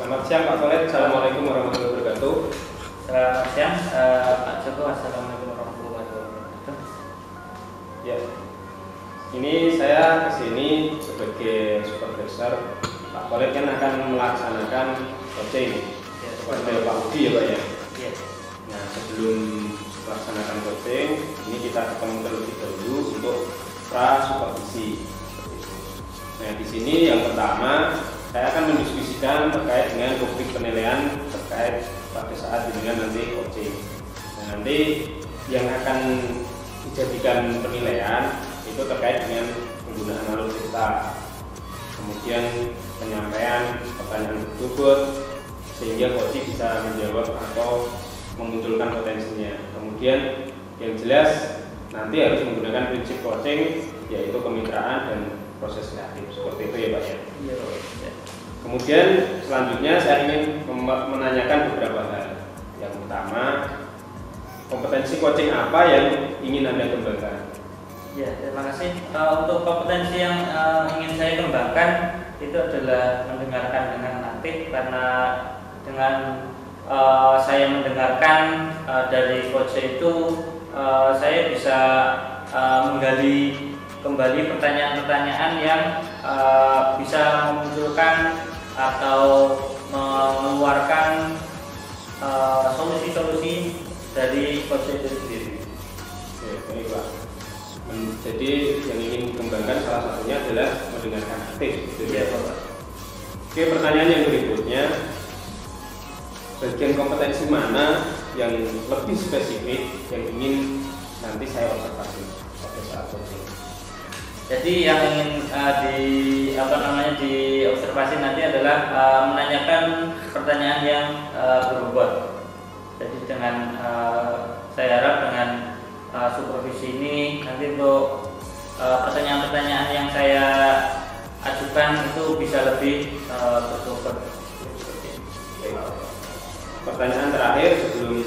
Selamat siang Pak Khalid, Assalamualaikum warahmatullahi wabarakatuh. Selamat siang Pak Joko, Assalamualaikum warahmatullahi wabarakatuh. Ya, ini saya kesini sebagai supervisor. Pak Khalid kan akan melaksanakan coaching Ya, kepada Pak Budi ya Pak ya. ya. Nah, sebelum melaksanakan coaching, ini kita ketemu terlebih dahulu untuk pra supervisi. Nah, di sini yang pertama saya akan mendiskusikan terkait dengan topik penilaian terkait pada saat dengan nanti coaching. Nah, nanti yang akan dijadikan penilaian itu terkait dengan penggunaan alutsista, kemudian penyampaian pertanyaan tersebut sehingga coaching bisa menjawab atau memunculkan potensinya. Kemudian yang jelas nanti harus menggunakan prinsip coaching yaitu kemitraan dan proses kreatif, seperti itu ya Pak ya. Iya, ya. Kemudian selanjutnya saya ingin menanyakan beberapa hal. Yang pertama, kompetensi coaching apa yang ingin Anda kembangkan? Ya, terima kasih. Untuk kompetensi yang ingin saya kembangkan itu adalah mendengarkan dengan aktif, karena dengan saya mendengarkan dari coach itu saya bisa menggali kembali pertanyaan-pertanyaan yang bisa memunculkan atau mengeluarkan solusi-solusi dari coach itu sendiri. Oke, baik Pak. Jadi yang ingin dikembangkan salah satunya adalah mendengarkan aktif. Iya, Pak. Oke, pertanyaan yang berikutnya, bagian kompetensi mana yang lebih spesifik yang ingin nanti saya observasi pada saat coaching? Jadi yang ingin diobservasi nanti adalah menanyakan pertanyaan yang berbobot. Jadi dengan saya harap dengan supervisi ini nanti untuk pertanyaan-pertanyaan yang saya ajukan itu bisa lebih berbobot. Pertanyaan terakhir sebelum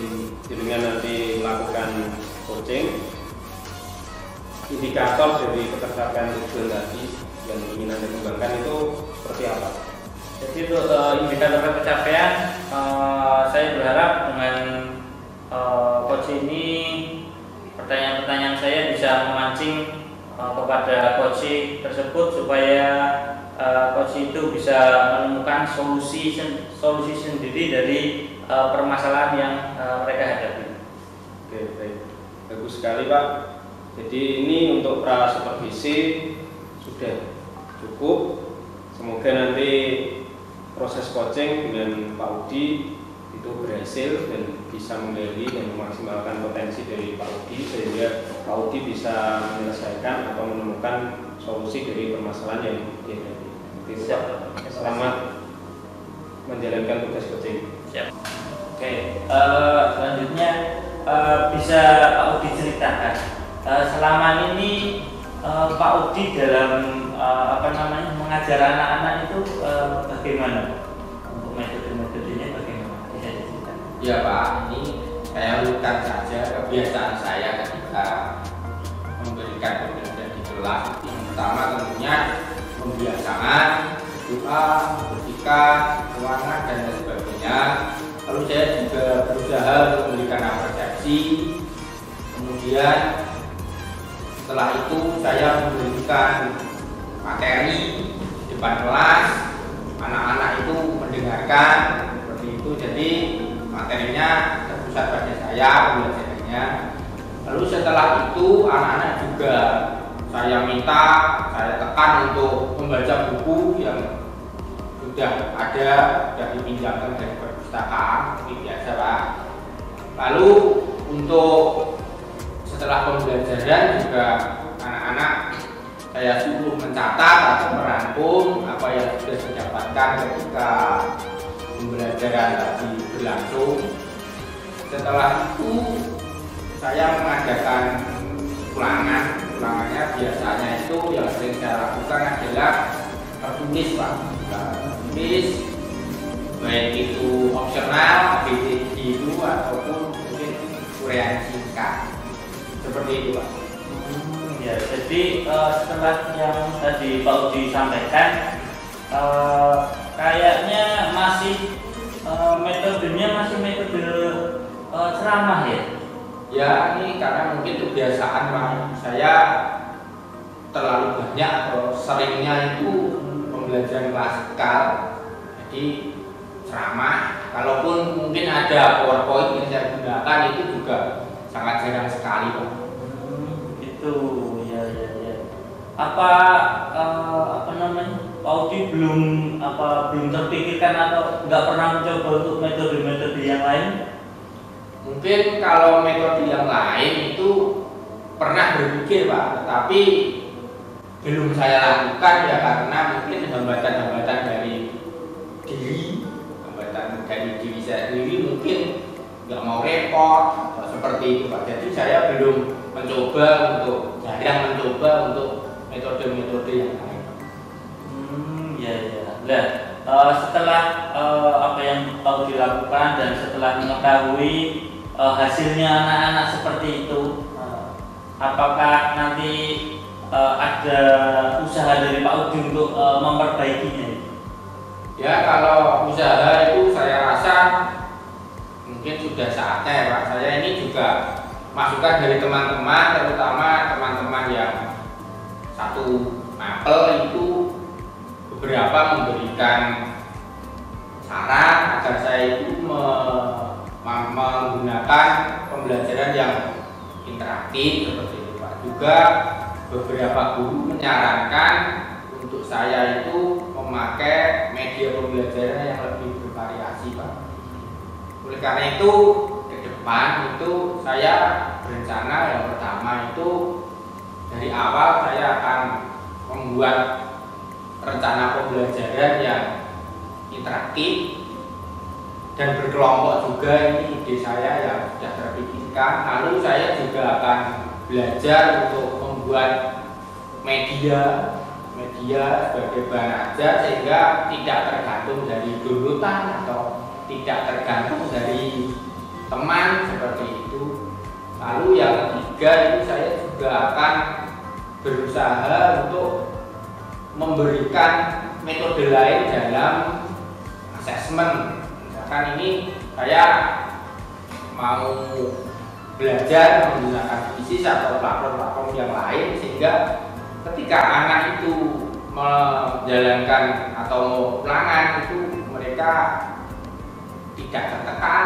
jenengan nanti melakukan coaching, indikator dari ketercapaian tujuan tadi yang ingin Anda kembangkan itu seperti apa? Jadi untuk indikator pencapaian, saya berharap dengan coach ini pertanyaan-pertanyaan saya bisa memancing kepada coach tersebut supaya coach itu bisa menemukan solusi sendiri dari permasalahan yang mereka hadapi. Oke, baik, bagus sekali Pak. Jadi ini untuk pra supervisi sudah cukup. Semoga nanti proses coaching dengan Pak Udi itu berhasil dan bisa menggali dan memaksimalkan potensi dari Pak Udi sehingga Pak Udi bisa menyelesaikan atau menemukan solusi dari permasalahan yang dihadapi. Selamat menjalankan tugas coaching. Siap. Oke, selanjutnya bisa Pak Udi ceritakan selama ini Pak Udi dalam mengajar anak-anak itu bagaimana? Untuk metode-metodenya bagaimana? Bisa diceritakan? Ya Pak, ini saya urutkan saja kebiasaan saya ketika memberikan pembelajaran di kelas. Yang pertama tentunya pembiasaan, doa, berzikir, ruangan dan lain sebagainya. Lalu saya juga berusaha untuk memberikan apresiasi. Kemudian setelah itu saya memberikan materi di depan kelas, anak-anak itu mendengarkan seperti itu. Jadi materinya terpusat pada saya, pembelajarannya. Lalu setelah itu anak-anak juga saya minta, saya tekan untuk membaca buku yang sudah ada, sudah dipinjamkan dari perpustakaan, seperti biasa Pak. Lalu untuk setelah pembelajaran juga anak-anak saya suruh mencatat atau merangkum apa yang sudah didapatkan ketika pembelajaran tadi berlangsung. Setelah itu saya mengadakan ulangannya biasanya itu yang sering saya lakukan adalah tertulis Pak, tertulis baik itu opsional, BTG itu ataupun mungkin uraian singkat. Seperti itu Pak. Ya, jadi setelah yang tadi Pak Udi sampaikan, kayaknya masih metodenya masih metode ceramah ya? Ya ini karena mungkin kebiasaan Pak, saya terlalu banyak atau seringnya itu pembelajaran klasikal, jadi ceramah. Kalaupun mungkin ada PowerPoint yang saya gunakan itu juga sangat jarang sekali Pak. Itu ya. Apa namanya, Pak Udi belum terpikirkan atau nggak pernah mencoba untuk metode-metode yang lain? Mungkin kalau metode yang lain itu pernah berpikir Pak, tetapi belum saya lakukan ya karena mungkin hambatan-hambatan dari diri saya sendiri, mungkin nggak mau repot atau seperti itu Pak. Jadi saya belum mencoba untuk metode-metode yang lain. Ya. Nah, setelah apa yang mau dilakukan dan setelah mengetahui hasilnya anak-anak seperti itu, apakah nanti ada usaha dari Pak Udi untuk memperbaikinya? Ya kalau usaha itu saya rasa mungkin sudah saatnya Pak. Saya ini juga masukan dari teman-teman, terutama teman-teman yang satu mapel itu beberapa memberikan saran agar saya itu menggunakan pembelajaran yang interaktif seperti itu Pak. Juga beberapa guru menyarankan untuk saya itu memakai media pembelajaran yang lebih bervariasi Pak. Oleh karena itu ke depan itu saya berencana yang pertama itu dari awal saya akan membuat rencana pembelajaran yang interaktif dan berkelompok juga. Ini ide saya yang sudah terpikirkan. Lalu saya juga akan belajar untuk membuat media sebagai bahan ajar sehingga tidak tergantung dari downloadan atau tidak tergantung dari teman seperti itu. Lalu yang ketiga itu saya juga akan berusaha untuk memberikan metode lain dalam asesmen. Misalkan ini saya mau belajar menggunakan FISIS atau platform-platform yang lain sehingga ketika anak itu menjalankan atau ulangan itu mereka tidak tertekan,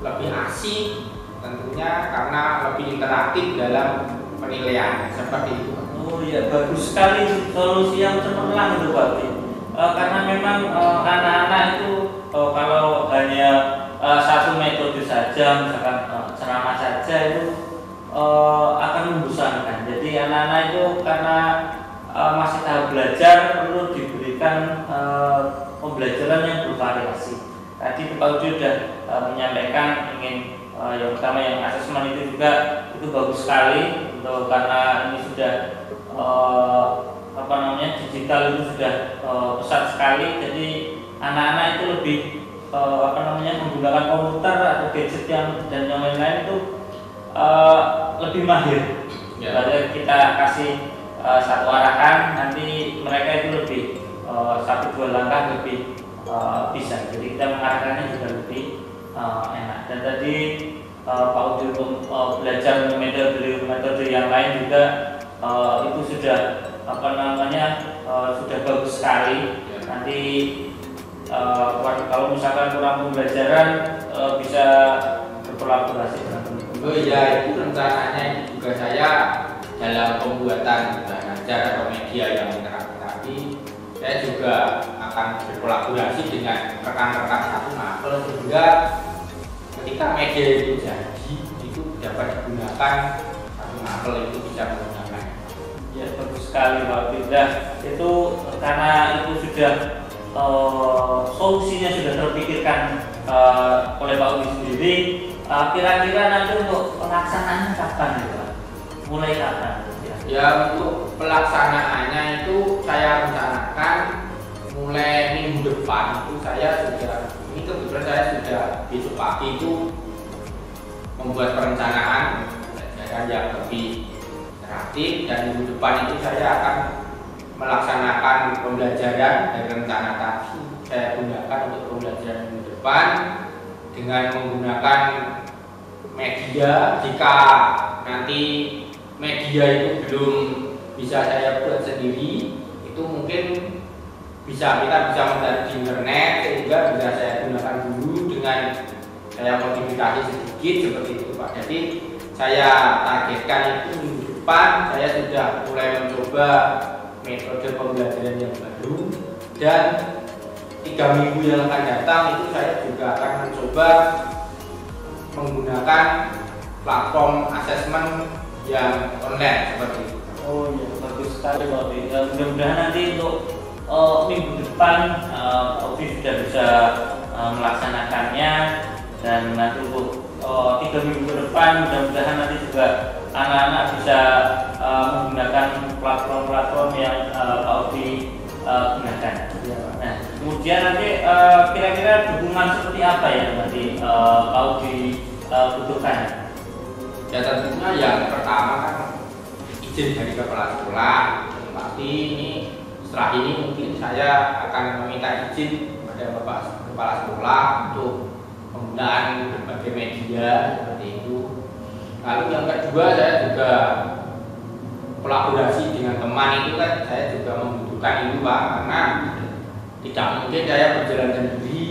lebih asik tentunya karena lebih interaktif dalam penilaian seperti itu. Oh iya, bagus sekali solusi yang cemerlang itu Pak. Karena memang anak-anak itu kalau hanya satu metode saja, misalkan ceramah saja itu akan membosankan. Jadi anak-anak itu karena masih tahap belajar perlu diberikan pembelajaran yang bervariasi. Tadi Pak Udi sudah menyampaikan ingin yang pertama yang asesmen itu juga itu bagus sekali untuk karena ini sudah digital itu sudah pesat sekali. Jadi anak-anak itu lebih menggunakan komputer atau gadget dan yang lain-lain itu lebih mahir. Jadi kita kasih satu arahan, nanti mereka itu lebih 1-2 langkah lebih bisa. Jadi kita mengarahkannya juga lebih enak. Dan tadi Pak Udi belajar metode yang lain juga itu sudah sudah bagus sekali. Nanti kalau misalkan kurang pembelajaran bisa berkolaborasi dengan teman-teman. Oh iya, itu rencananya itu juga saya dalam pembuatan bahan ajar atau media yang interaktif tadi, saya juga akan berkolaborasi dengan rekan-rekan satu mapel sehingga ketika media itu jadi itu dapat digunakan satu mapel itu bisa menggunakan. Ya bagus sekali Pak Firdah. Itu karena itu sudah solusinya sudah terpikirkan oleh Pak Udi sendiri. Kira-kira nanti untuk pelaksanaannya kapan ya Pak? Mulai kapan? Ya untuk pelaksanaannya itu saya rencanakan mulai minggu depan itu ini kebetulan saya sudah besok pagi itu membuat perencanaan pembelajaran yang lebih interaktif dan minggu depan itu saya akan melaksanakan pembelajaran dari rencana tadi. saya gunakan untuk pembelajaran minggu depan dengan menggunakan media. Jika nanti media itu belum bisa saya buat sendiri, itu mungkin kita bisa mencari di internet, sehingga bisa saya gunakan dulu dengan saya modifikasi sedikit seperti itu Pak. Jadi saya targetkan itu minggu depan saya sudah mulai mencoba metode pembelajaran yang baru, dan 3 minggu yang akan datang itu saya juga akan mencoba menggunakan platform asesmen yang online seperti itu. Oh iya, bagus sekali Pak Odi. Mudah-mudahan nanti untuk minggu depan Pak Odi sudah bisa melaksanakannya, dan nanti untuk 3 minggu ke depan mudah-mudahan nanti juga anak-anak bisa menggunakan platform-platform yang Pak Odi gunakan. Nah, kemudian nanti kira-kira dukungan seperti apa ya nanti Pak Odi butuhkan? Ya tentunya yang pertama kan izin dari kepala sekolah. Pasti ini setelah ini mungkin saya akan meminta izin kepada Bapak Kepala Sekolah untuk penggunaan berbagai media seperti itu. Lalu yang kedua, saya juga kolaborasi dengan teman itu kan saya juga membutuhkan itu Pak, karena tidak mungkin saya berjalan sendiri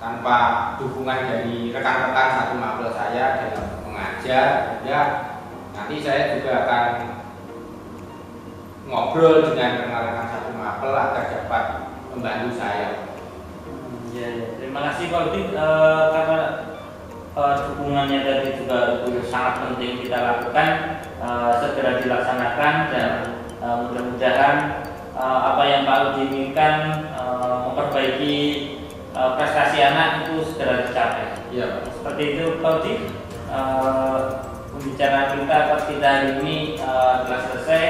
tanpa dukungan dari rekan-rekan satu mapel saya dalam mengajar. Ya, nanti saya juga akan ngobrol dengan rekan-rekan satu mapel agar dapat membantu saya. Ya, terima kasih Pak Odi, karena dukungannya tadi juga itu sangat penting kita lakukan, segera dilaksanakan, dan mudah-mudahan apa yang Pak Odi inginkan memperbaiki prestasi anak itu segera dicapai. Iya Pak. Seperti itu Pak Odi. Pembicaraan kita atas kita hari ini telah selesai,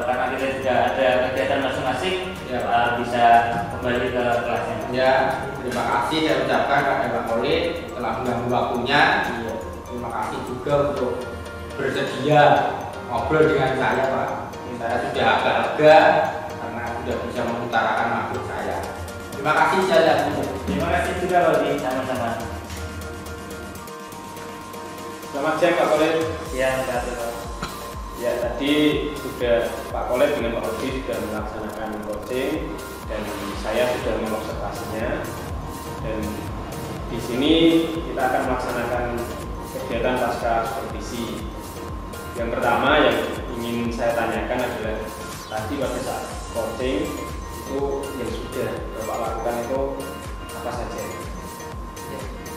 karena kita juga ada kegiatan masing-masing, ya, bisa kembali ke kelasnya. Ya, terima kasih saya ucapkan kepada Pak Khalid telah mengganggu waktunya. Ya, terima kasih juga untuk bersedia ngobrol dengan saya Pak. Saya sudah agak lega karena sudah bisa mengutarakan maksud saya. Terima kasih saya. Terima kasih juga Pak Odi, sama-sama. Selamat siang Pak Khalid. Ya, terima kasih Pak. Ya, tadi sudah Pak Khalid dengan Pak Odi sudah melaksanakan coaching, dan saya sudah mengobservasinya. Dan di sini kita akan melaksanakan kegiatan pasca supervisi. Yang pertama yang ingin saya tanyakan adalah tadi pada saat coaching itu yang sudah Bapak lakukan itu apa saja?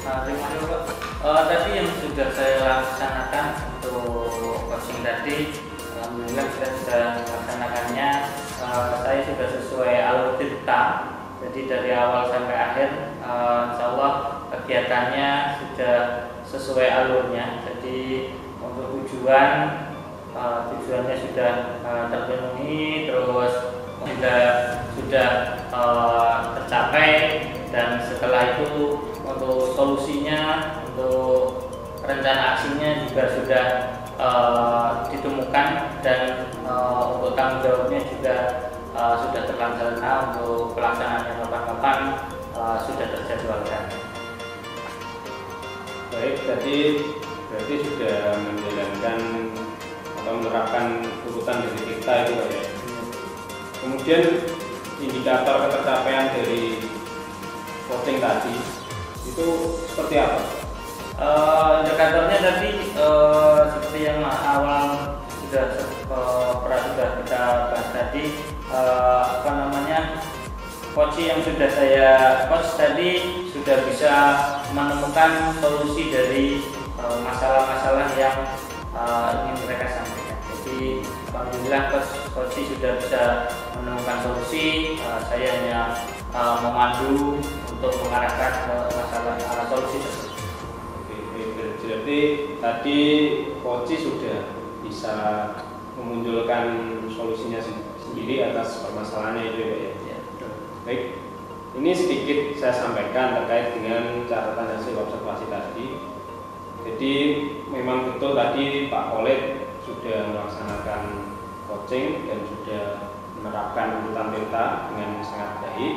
Terima kasih Pak. Tadi yang sudah saya laksanakan untuk coaching tadi, alhamdulillah kita sudah melaksanakannya. Saya sudah sesuai alur cerita, jadi dari awal sampai akhir, insya Allah kegiatannya sudah sesuai alurnya. Jadi untuk tujuannya sudah terpenuhi, terus sudah tercapai, dan setelah itu untuk solusinya, untuk rencana aksinya juga sudah ditemukan, dan untuk tanggung jawabnya juga sudah terlaksana. Untuk pelaksanaan yang kapan-kapan sudah terjadwalkan. Baik, tadi berarti sudah menjalankan atau menerapkan urutan dari kita itu Pak ya. Kemudian indikator ketercapaian dari coaching tadi itu seperti apa? Indikatornya tadi seperti yang awal sudah kita bahas tadi, coach yang sudah saya coach tadi sudah bisa menemukan solusi dari masalah-masalah yang ingin mereka sampaikan. Jadi alhamdulillah coach sudah bisa menemukan solusi, saya hanya memandu untuk mengarahkan ke masalah solusi tersebut. Jadi tadi coach sudah bisa memunculkan solusinya sendiri atas permasalahannya itu ya. Baik, ini sedikit saya sampaikan terkait dengan catatan hasil observasi tadi. Jadi memang betul tadi Pak Khalid sudah melaksanakan coaching dan sudah menerapkan urutan delta dengan sangat baik.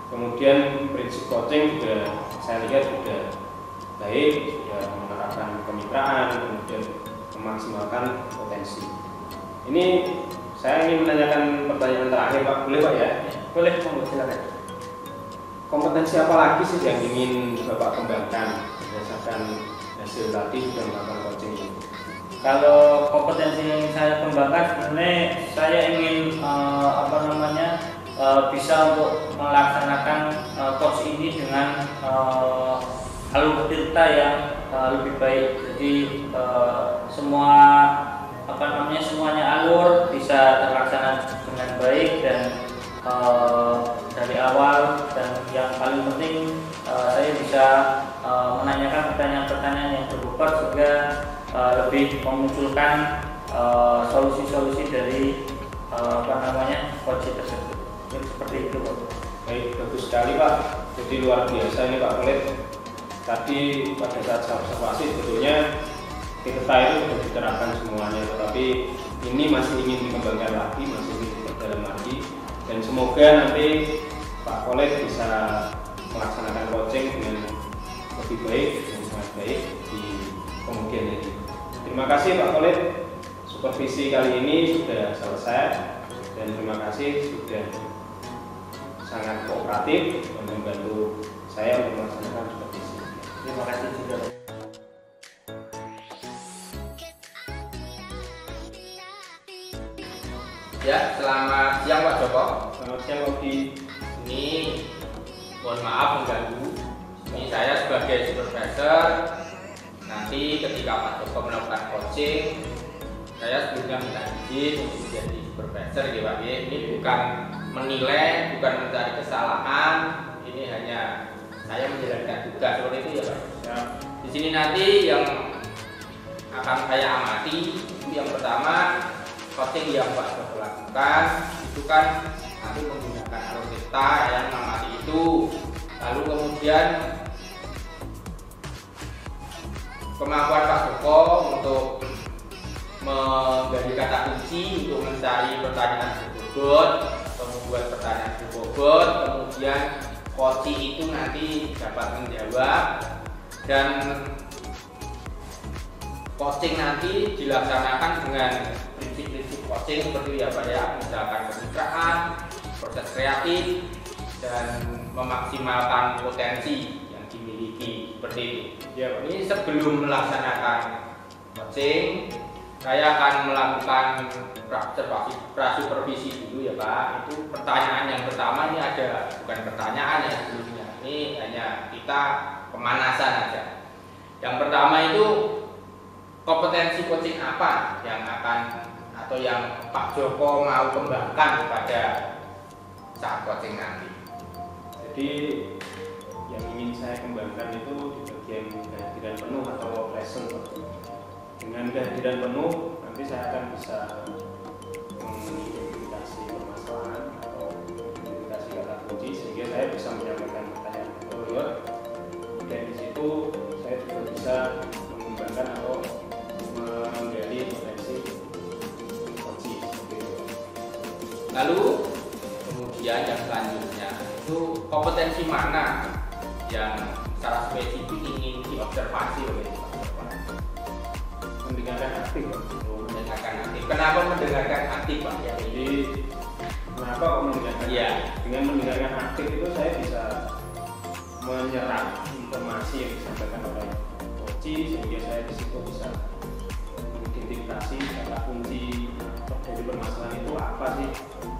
Kemudian prinsip coaching juga saya lihat sudah baik, sudah menerapkan kemitraan, kemudian memaksimalkan potensi. Ini saya ingin menanyakan pertanyaan terakhir Pak, boleh Pak ya? Boleh, monggo silakan. Kompetensi apa lagi sih yang ingin Bapak kembangkan berdasarkan hasil latih dan melakukan coaching ini? Kalau kompetensi yang saya kembangkan sebenarnya saya ingin bisa untuk melaksanakan coach ini dengan alur cerita yang lebih baik. Jadi semuanya alur bisa terlaksana dengan baik dan dari awal, dan yang paling penting saya bisa menanyakan pertanyaan-pertanyaan yang berbobot sehingga lebih memunculkan solusi-solusi dari coach tersebut. Seperti itu Pak. Baik, bagus sekali Pak. Jadi luar biasa ini Pak Khalid. Tadi pada saat saya observasi sebetulnya kita itu sudah diterapkan semuanya, tetapi ini masih ingin dikembangkan lagi, masih ingin diperdalam lagi, dan semoga nanti Pak Khalid bisa melaksanakan coaching dengan lebih baik dan sangat baik di kemudian hari. Terima kasih Pak Khalid, supervisi kali ini sudah selesai, dan terima kasih sudah sangat kooperatif dan membantu saya untuk melaksanakan supervisi. Terima kasih juga. Ya, selamat siang Pak Joko. Selamat siang Oki. Ini mohon maaf mengganggu. Ini saya sebagai supervisor. Nanti ketika Pak Joko melakukan coaching, saya sebelumnya minta izin untuk menjadi supervisor ya Pak. Ini bukan menilai, bukan mencari kesalahan. Ini hanya saya menjalankan tugas seperti itu ya Pak. Ya. Di sini nanti yang akan saya amati itu yang pertama, coaching yang Pak Joko lakukan itu kan nanti menggunakan alur cerita yang mengamati itu. Lalu kemudian kemampuan Pak Joko untuk menggali kata kunci untuk mencari pertanyaan berbobot atau membuat pertanyaan berbobot, kemudian coaching itu nanti dapat menjawab, dan coaching nanti dilaksanakan dengan prinsip-prinsip coaching seperti ya Pak ya, misalkan kemitraan, proses kreatif, dan memaksimalkan potensi yang dimiliki seperti itu. Ya, ini sebelum melaksanakan coaching, saya akan melakukan supervisi dulu ya Pak. Itu pertanyaan yang pertama ini ada, bukan pertanyaan ya sebelumnya, ini hanya kita pemanasan aja. Yang pertama itu kompetensi coaching apa yang akan atau yang Pak Joko mau kembangkan kepada saat coaching nanti. Jadi yang ingin saya kembangkan itu di bagian kehadiran penuh atau present. Dengan kehadiran penuh nanti saya akan bisa mengidentifikasi permasalahan atau identifikasi kata kunci sehingga saya bisa menyampaikan pertanyaan keluar, dan di situ saya juga bisa mengembangkan atau menggali potensi kunci seperti itu. Lalu kemudian yang selanjutnya itu kompetensi mana yang secara spesifik ingin diobservasi oleh Pak Joko? Mendengarkan aktif, mendengarkan aktif. Kenapa mendengarkan aktif Pak? Ya, jadi kenapa kok mendengarkan? Iya. Dengan mendengarkan aktif itu saya bisa menyerap informasi yang disampaikan oleh coach, sehingga saya di situ bisa mengidentifikasi kata kunci dari permasalahan itu apa sih.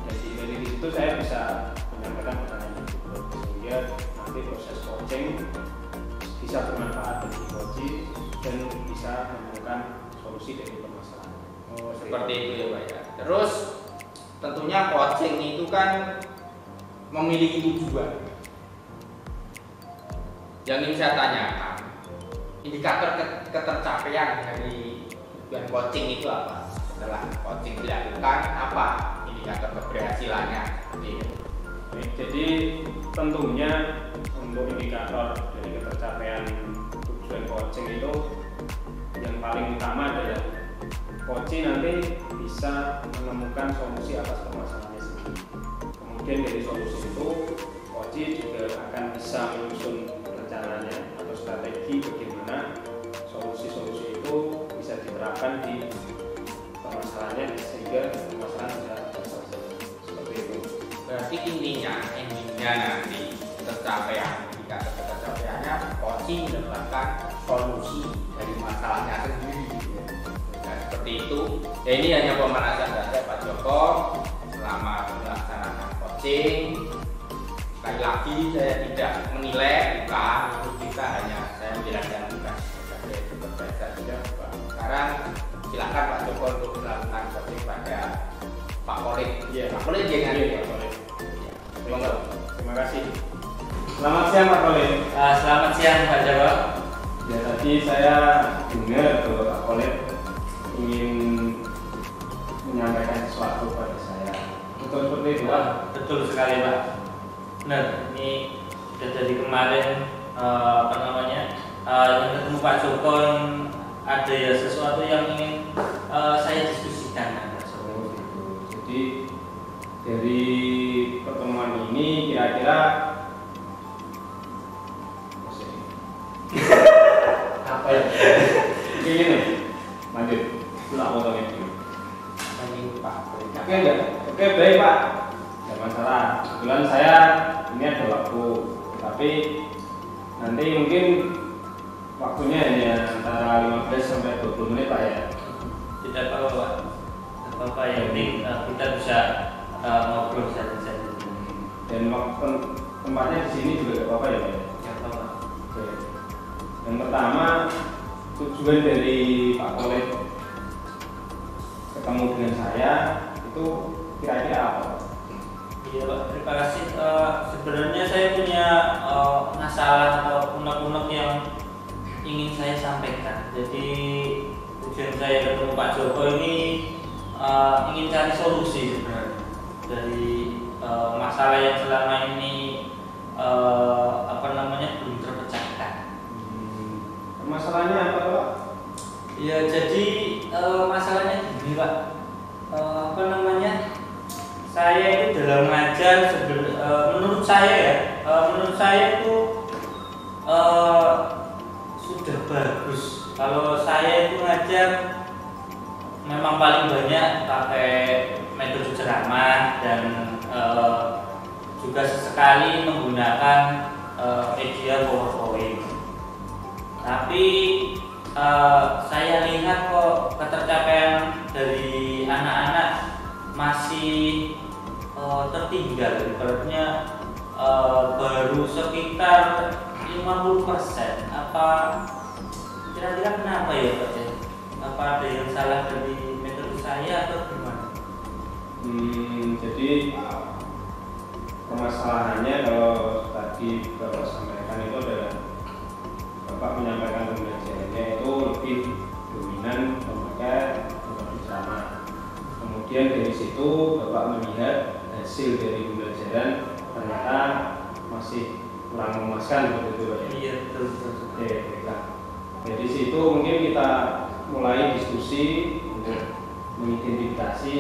Jadi dari situ saya bisa menyampaikan pertanyaan itu, sehingga nanti proses coaching bisa bermanfaat bagi coach dan bisa menemukan solusi dari permasalahan. Oh, seperti itu ya Pak ya. Terus tentunya coaching itu kan memiliki tujuan. Yang ingin saya tanyakan, indikator ketercapaian dari tujuan coaching itu apa? Setelah coaching dilakukan, apa indikator keberhasilannya? Baik, jadi tentunya untuk indikator dari ketercapaian tujuan coaching itu yang paling utama adalah coach nanti bisa menemukan solusi atas permasalahannya sendiri. Kemudian dari solusi itu coach wajib juga akan bisa menyusun rencananya atau strategi bagaimana solusi-solusi itu bisa diterapkan di permasalahannya sehingga permasalahan bisa terselesaikan. Seperti itu. Berarti intinya nanti jika tercapaiannya coaching mendapatkan solusi dari masalahnya sendiri. Nah, seperti itu. Ya, ini hanya pemanasan saja Pak Joko selama melaksanakan coaching. Sekali lagi saya tidak menilai, bukan itu kita hanya saya menjelaskan tugas saya berbeda saja. Sekarang silakan Pak Joko untuk melakukan coaching pada Pak Kolit. Iya, Pak Kolit jangan. Iya, Pak Kolit. Terima kasih. Selamat siang Pak Kolit. Selamat siang Pak Joko. Ya, tadi saya dengar bahwa Pak Kolit ingin menyampaikan sesuatu pada saya. Betul seperti itu Pak? Betul sekali Pak. Benar, ini sudah dari kemarin yang ketemu Pak Joko yang ada ya sesuatu yang ingin saya diskusikan. Jadi dari pertemuan ini kira-kira apa ya? Ini lanjut, tak potongnya dulu. Pak. Oke enggak? Oke baik Pak. Tidak masalah. Kebetulan saya ini ada waktu, tapi nanti mungkin waktunya hanya antara 15 sampai 20 menit Pak ya. Tidak apa-apa Pak. Tidak apa-apa, yang penting kita bisa ngobrol saja. Dan waktu tempatnya di sini juga tidak apa-apa ya Pak. Ya apa-apa. Oke. Yang pertama, tujuan dari Pak Kolit ketemu dengan saya itu kira-kira apa? Iya Pak, terima kasih. Sebenarnya saya punya masalah atau unek-unek yang ingin saya sampaikan. Jadi tujuan saya ketemu Pak Joko ini ingin cari solusi sebenarnya dari masalah yang selama ini belum terpecahkan. Masalahnya apa Pak? Ya jadi masalahnya gini Pak, saya itu dalam mengajar menurut saya itu sudah bagus. Kalau saya itu ngajar memang paling banyak pakai metode ceramah dan juga sesekali menggunakan media PowerPoint. Tapi saya lihat kok ketercapaian dari anak-anak masih tertinggal. Ibaratnya baru sekitar 50%. Apa kira-kira kenapa ya Pak? Apa ada yang salah dari metode saya atau gimana? Jadi permasalahannya kalau tadi Bapak sampaikan itu adalah Bapak menyampaikan pembelajarannya itu lebih dominan memakai metode ceramah. Kemudian dari situ Bapak melihat hasil dari pembelajaran ternyata masih kurang memuaskan begitu Pak. Iya betul. Oke, baiklah. Dari situ mungkin kita mulai diskusi untuk mengidentifikasi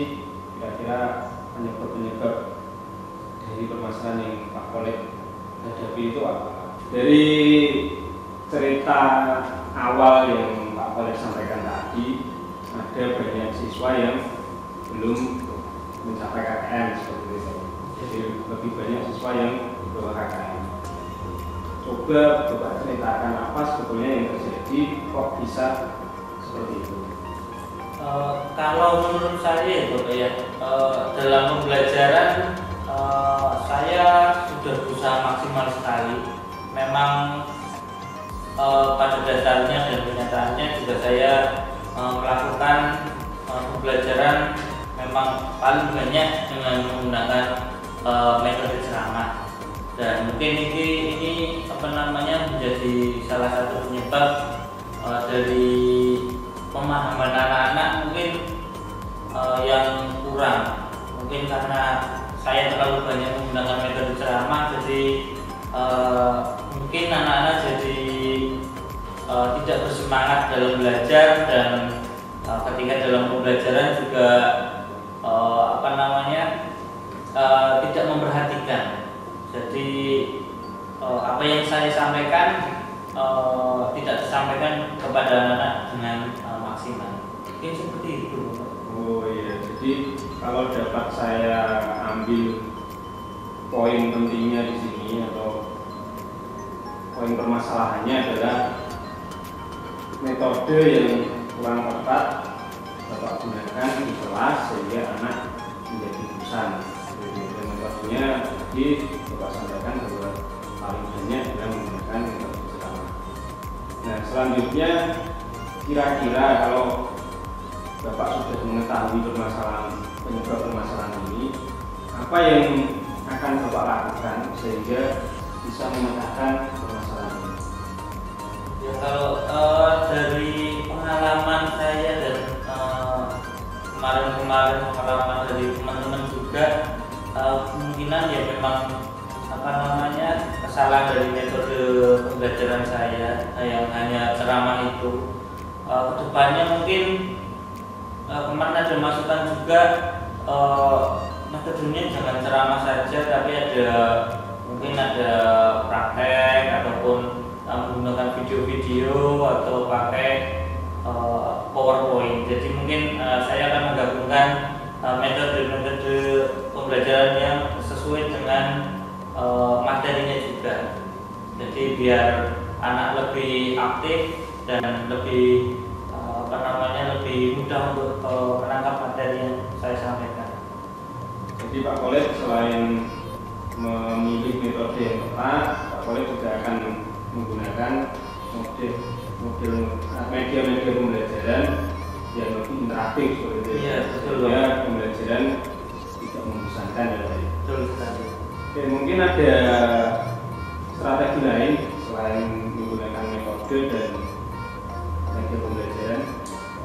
kira-kira penyebab-penyebab dari permasalahan yang Pak Kolit hadapi itu apa. Dari cerita awal yang Pak Kolit sampaikan tadi, ada banyak siswa yang belum mencapai KKM seperti itu. Jadi lebih banyak siswa yang di bawah KKM. Coba Bapak ceritakan apa sebetulnya yang terjadi, kok bisa seperti itu? Kalau menurut saya itu ya dalam pembelajaran saya sudah berusaha maksimal sekali. Memang pada dasarnya dan kenyataannya juga saya melakukan pembelajaran memang paling banyak dengan menggunakan metode ceramah. Dan mungkin ini menjadi salah satu penyebab dari pemahaman anak-anak mungkin yang kurang. Mungkin karena saya terlalu banyak menggunakan metode ceramah, jadi mungkin anak-anak jadi tidak bersemangat dalam belajar, dan ketika dalam pembelajaran juga tidak memperhatikan. Jadi Jadi apa yang saya sampaikan tidak disampaikan kepada anak-anak dengan maksimal. Mungkin seperti itu. Oh iya, jadi kalau dapat saya ambil poin pentingnya di sini atau poin permasalahannya adalah metode yang kurang tepat Bapak gunakan di kelas sehingga anak menjadi bosan. Dan metodenya tadi Bapak sampaikan bahwa paling banyak adalah menggunakan metode ceramah. Nah selanjutnya kira-kira kalau Bapak sudah mengetahui penyebab permasalahan ini, apa yang akan Bapak lakukan sehingga bisa memecahkan permasalahan ini? Ya kalau dari pengalaman saya dan kemarin-kemarin pengalaman dari teman-teman juga, kemungkinan ya memang kesalahan dari metode pembelajaran saya yang hanya ceramah itu. Kedepannya mungkin kemarin ada masukan juga, metodenya jangan ceramah saja, tapi mungkin ada praktek ataupun menggunakan video-video atau pakai PowerPoint. Jadi mungkin saya akan menggabungkan metode-metode pembelajaran yang sesuai dengan materinya juga. Jadi biar anak lebih aktif dan lebih lebih mudah untuk menangkap materi yang saya sampaikan. Jadi Pak Khalid selain memilih metode yang tepat, Pak Khalid juga akan menggunakan media-media pembelajaran yang lebih interaktif seperti itu. Iya, betul. Sehingga pembelajaran tidak membosankan ya tadi. Betul sekali. Oke, mungkin ada strategi lain selain menggunakan metode dan media pembelajaran.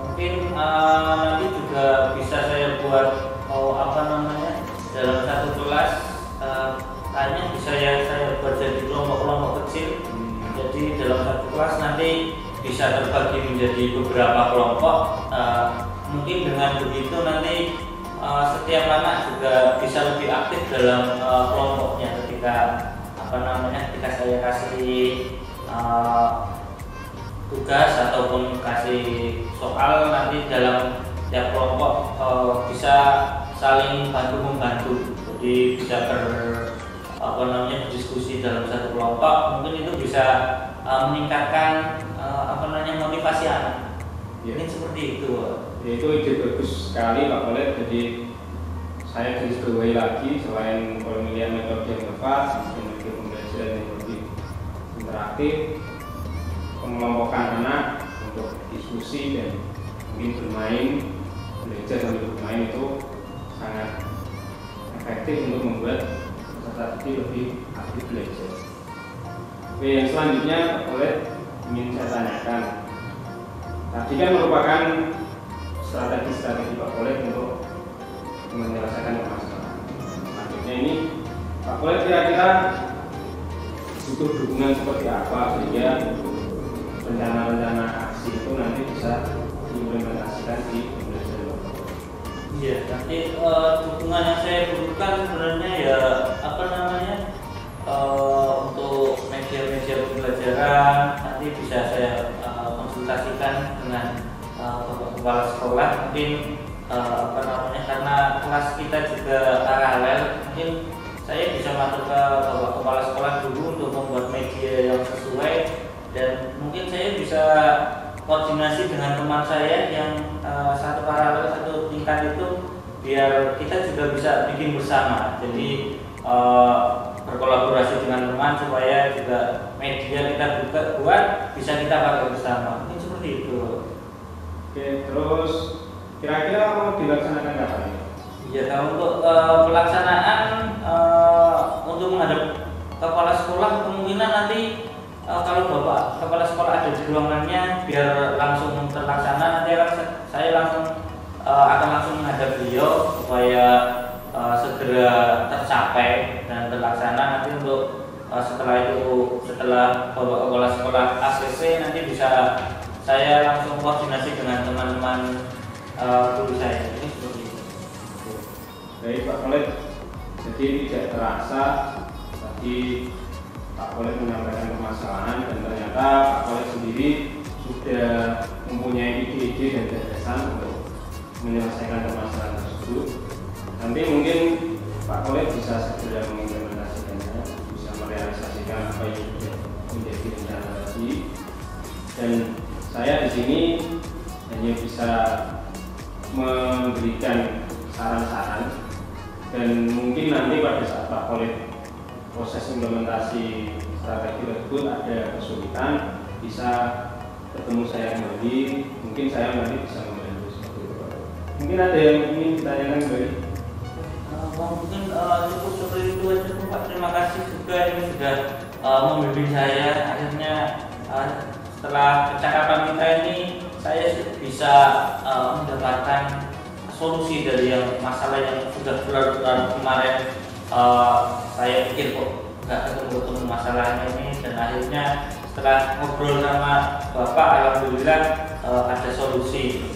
Mungkin nanti juga bisa saya buat dalam satu kelas hanya bisa saya buat jadi kelompok-kelompok kecil. Jadi dalam satu kelas nanti bisa terbagi menjadi beberapa kelompok. Mungkin dengan begitu nanti setiap anak juga bisa lebih aktif dalam kelompoknya ketika saya kasih tugas ataupun kasih soal, nanti dalam tiap kelompok bisa saling bantu-membantu. Jadi bisa berdiskusi dalam satu kelompok. Mungkin itu bisa meningkatkan motivasi anak. Ya. Ini seperti itu. Ya, itu ide bagus sekali Pak Khalid. Jadi saya garisbawahi lagi, selain pemilihan metode yang tepat, metode pembelajaran yang lebih interaktif, pengelompokan anak untuk diskusi dan mungkin belajar sambil bermain itu sangat efektif untuk membuat peserta didik lebih aktif belajar. Oke, yang selanjutnya Pak Khalid ingin saya tanyakan, tadi kan merupakan strategi Pak Khalid untuk menyelesaikan permasalahan. Selanjutnya ini Pak Khalid kira-kira butuh dukungan seperti apa sehingga rencana-rencana aksi itu nanti bisa diimplementasikan di pembelajaran. Iya, nanti dukungan yang saya butuhkan sebenarnya ya untuk media-media pembelajaran nanti bisa saya konsultasikan dengan Bapak Kepala Sekolah. Mungkin karena kelas kita juga paralel, mungkin saya bisa masuk ke Bapak Kepala Sekolah dulu untuk membuat media yang sesuai, dan mungkin saya bisa koordinasi dengan teman saya yang satu paralel satu tingkat itu, biar kita juga bisa bikin bersama. Jadi berkolaborasi dengan teman supaya juga media kita buat bisa kita pakai bersama. Mungkin seperti itu. Oke, terus kira-kira mau dilaksanakan kapan? Ya, kalau untuk pelaksanaan untuk menghadap kepala sekolah, kemungkinan nanti kalau Bapak Kepala Sekolah ada di ruangannya, biar langsung terlaksana, nanti saya akan langsung menghadap beliau supaya segera tercapai dan terlaksana. Nanti untuk setelah Bapak Kepala Sekolah ACC, nanti bisa saya langsung koordinasi dengan teman-teman guru saya. Ini seperti itu. Baik Pak Khalid, jadi tidak terasa tadi Pak Kolit menyampaikan permasalahan dan ternyata Pak Kolit sendiri sudah mempunyai ide-ide dan gagasan untuk menyelesaikan permasalahan tersebut. Nanti mungkin Pak Kolit bisa segera mengimplementasikannya, bisa merealisasikan apa yang sudah menjadi rencana tadi. Dan saya di sini hanya bisa memberikan saran-saran, dan mungkin nanti pada saat Pak Kolit proses implementasi strategi tersebut ada kesulitan, bisa ketemu saya kembali, mungkin saya nanti bisa membantu seperti itu Pak. Mungkin ada yang ingin ditanyakan kembali? Mungkin cukup seperti itu aja Pak. Terima kasih juga ini sudah membimbing saya. Akhirnya setelah percakapan kita ini saya bisa mendapatkan solusi dari yang masalah yang sudah berlarut-larut kemarin. Saya pikir kok nggak ketemu masalahnya ini, dan akhirnya setelah ngobrol sama Bapak, alhamdulillah ada solusi.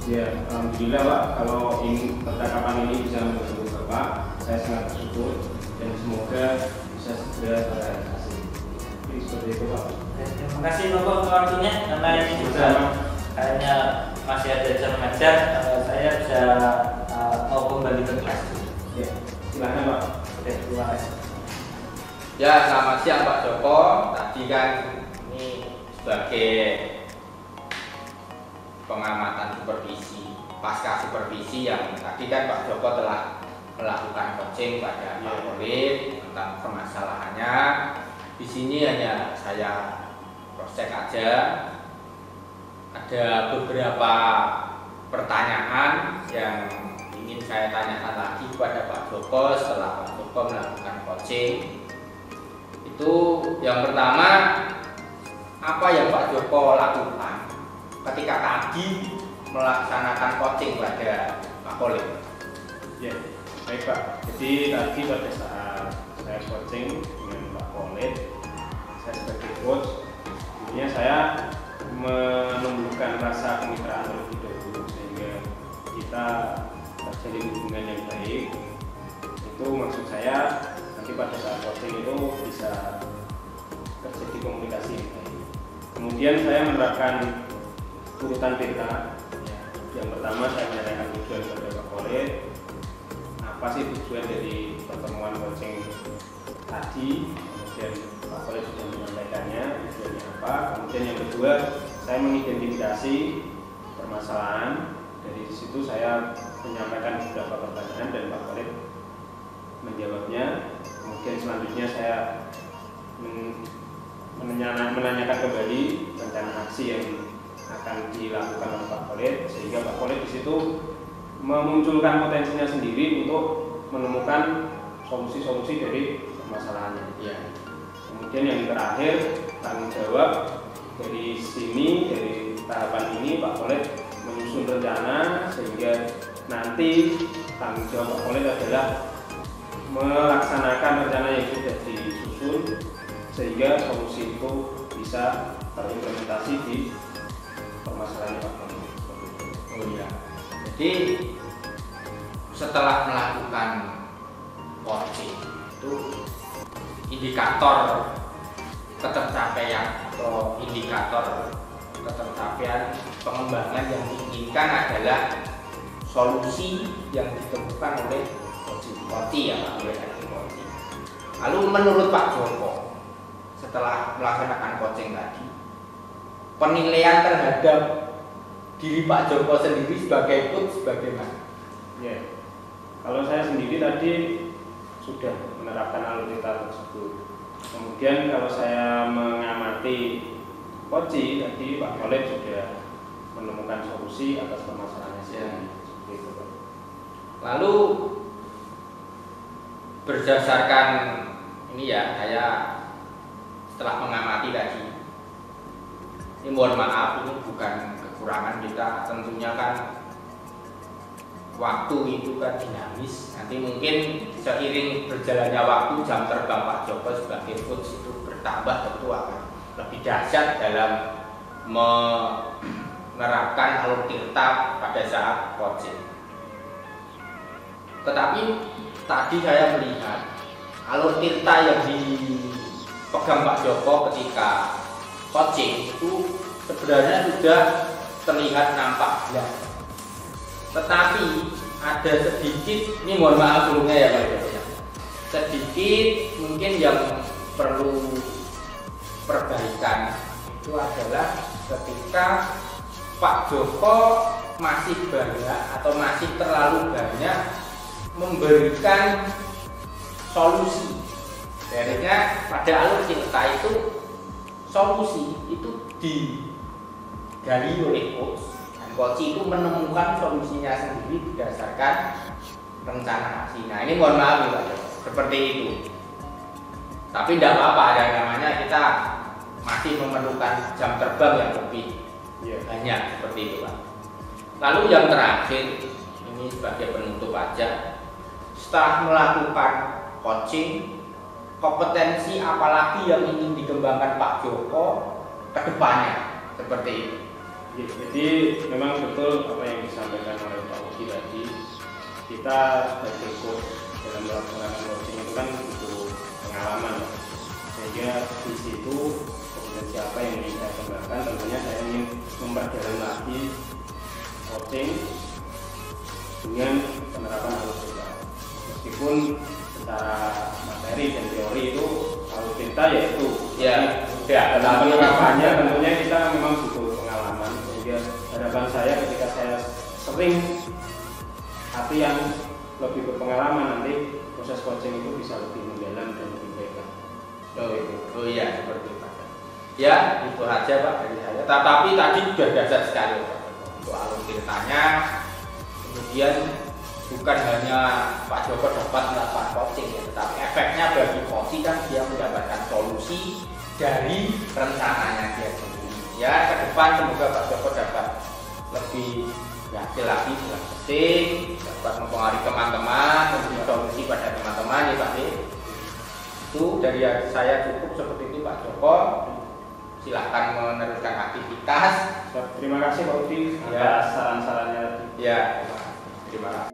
Ya, alhamdulillah Pak, kalau ini percakapan ini bisa membantu Bapak, saya sangat bersyukur dan semoga bisa segera terrealisasi. Jadi seperti itu Pak. Terima kasih Bapak untuk waktunya, karena ini juga kayaknya masih ada jam ngajar, saya bisa mau kembali ke kelas. Ya, silakan Pak. Oke, terima kasih. Ya, selamat siang Pak Joko. Tadi kan ini sebagai pengamatan supervisi, pasca supervisi yang tadi kan Pak Joko telah melakukan coaching pada Pak Kolit tentang permasalahannya. Di sini hanya saya cross check aja. Ada beberapa pertanyaan yang ingin saya tanyakan lagi kepada Pak Joko setelah Pak Joko melakukan coaching. Itu yang pertama, apa yang Pak Joko lakukan ketika tadi melaksanakan coaching pada Pak Kolit? Ya, baik Pak. Jadi tadi pada saat saya coaching dengan Pak Kolit, saya sebagai coach, tentunya saya menumbuhkan rasa kemitraan terlebih dahulu sehingga kita terjalin hubungan yang baik. Itu maksud saya, nanti pada saat coaching itu bisa terjadi komunikasi yang baik. Kemudian saya menerapkan urutan beta. Yang pertama saya menanyakan tujuan kepada Pak Kolit, apa sih tujuan dari pertemuan coaching tadi. Kemudian Pak Kolit sudah menyampaikannya tujuannya apa. Kemudian yang kedua, saya mengidentifikasi permasalahan. Dari situ saya menyampaikan beberapa pertanyaan dan Pak Kolit menjawabnya. Kemudian selanjutnya saya menanyakan kembali rencana aksi yang akan dilakukan oleh Pak Kolit, sehingga Pak Kolit di situ memunculkan potensinya sendiri untuk menemukan solusi-solusi dari permasalahannya. Ya. Kemudian yang terakhir, tanggung jawab dari sini, dari tahapan ini Pak Kolit menyusun rencana, sehingga nanti tanggung jawab Pak Kolit adalah melaksanakan rencana yang sudah disusun sehingga solusi itu bisa terimplementasi di permasalahan Pak Kolit. Oh iya. Jadi setelah melakukan coaching itu indikator ketercapaian atau indikator ketercapaian pengembangan yang diinginkan adalah solusi yang ditemukan oleh coaching ya Pak, oleh coaching. Lalu menurut Pak Joko, setelah melaksanakan coaching tadi, penilaian terhadap diri Pak Joko sendiri sebagai coach bagaimana? Ya, kalau saya sendiri tadi sudah menerapkan alur tersebut. Kemudian kalau saya mengamati coaching tadi, Pak Kolit sudah menemukan solusi atas permasalahannya sendiri. Gitu, Pak. Lalu berdasarkan ini ya, saya setelah mengamati tadi, ini mohon maaf, ini bukan kekurangan kita, tentunya kan waktu itu kan dinamis. Nanti mungkin seiring berjalannya waktu, jam terbang Pak Joko sebagai coach itu bertambah, tentu akan lebih dahsyat dalam menerapkan alur tirta pada saat coaching. Tetapi tadi saya melihat alur tinta yang dipegang Pak Joko ketika coaching itu sebenarnya sudah terlihat nampak jelas. Tetapi ada sedikit, ini mohon maaf sebelumnya ya Pak Joko, sedikit mungkin yang perlu perbaikan itu adalah ketika Pak Joko masih banyak atau masih terlalu banyak memberikan solusi. Sebenarnya pada alur cinta itu solusi itu digali oleh coach, dan coach itu menemukan solusinya sendiri berdasarkan rencana aksi. Nah ini mohon maaf ya Pak Joko, seperti itu. Tapi tidak apa-apa, ada namanya kita masih memerlukan jam terbang yang lebih banyak seperti itu Pak. Lalu yang terakhir, ini sebagai penutup aja, setelah melakukan coaching, kompetensi apalagi yang ingin dikembangkan Pak Joko ke depannya seperti itu. Jadi memang betul apa yang disampaikan oleh Pak Uki tadi, kita sebagai coach dalam melaksanakan coaching itu kan butuh pengalaman, sehingga di situ kompetensi apa yang ingin saya kembangkan, tentunya saya ingin memperdalam lagi coaching dengan penerapan alur tinta. Meskipun secara materi dan teori itu alur tinta yaitu dalam penerapannya tentunya kita memang butuh pengalaman, sehingga harapan saya ketika saya sering latihan lebih berpengalaman, nanti proses coaching itu bisa lebih mendalam dan lebih baik. Oh iya, seperti itu Pak. Ya itu aja Pak dari saya. Tetapi tadi sudah dasar sekali Pak untuk alur tintanya. Kemudian bukan hanya Pak Joko dapat melakukan coaching ya, tetapi efeknya bagi coach kan dia mendapatkan solusi dari rencananya dia sendiri. Ya ke depan semoga Pak Joko dapat lebih yakin lagi dalam coaching, dapat mempengaruhi teman-teman, memberi solusi pada teman-teman ya Pak. Itu dari saya cukup seperti itu Pak Joko. Silahkan meneruskan aktivitas. Terima kasih Pak Uti atas saran-sarannya. Ya, terima kasih.